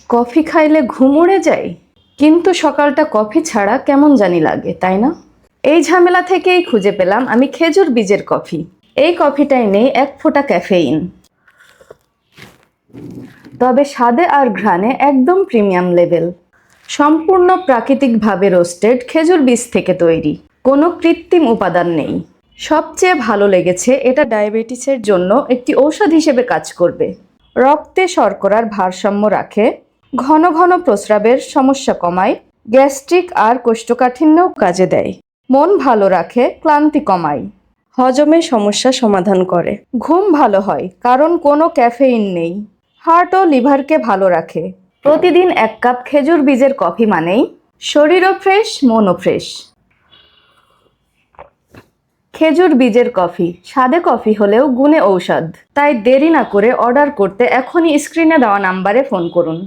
Coffee খাইলে ঘুম উড়ে যায়, কিন্তু সকালটা কফি ছাড়া কেমন জানি লাগে, তাই না? এই ঝামেলা থেকেই খুঁজে পেলাম আমি খেজুর বীজের কফি। এই কফিটায় নেই এক ফোঁটা ক্যাফেইন, তবে স্বাদে আর ঘ্রাণে একদম প্রিমিয়াম লেভেল। সম্পূর্ণ প্রাকৃতিকভাবে রোস্টেড খেজুর বীজ থেকে তৈরি, কোনো কৃত্রিম উপাদান নেই। সবচেয়ে ভালো লেগেছে এটা ডায়াবেটিসের জন্য একটি ঔষধ হিসেবে কাজ করবে। রক্তে শর্করার ভারসাম্য রাখে, ঘন ঘন প্রস্রাবের সমস্যা কমায়, গ্যাস্ট্রিক আর কোষ্ঠকাঠিন্যও কাজে দেয়, মন ভালো রাখে, ক্লান্তি কমায়, হজমের সমস্যা সমাধান করে, ঘুম ভালো হয় কারণ কোনো ক্যাফেইন নেই, হার্ট ও লিভারকে ভালো রাখে। প্রতিদিন 1 কাপ খেজুর বীজের কফি মানেই শরীরও ফ্রেশ, মনও ফ্রেশ। খেজুর বীজের কফি, স্বাদে কফি হলেও গুণে ঔষধ। তাই দেরি না করে অর্ডার করতে এখনই স্ক্রিনে দেওয়া নাম্বারে ফোন করুন।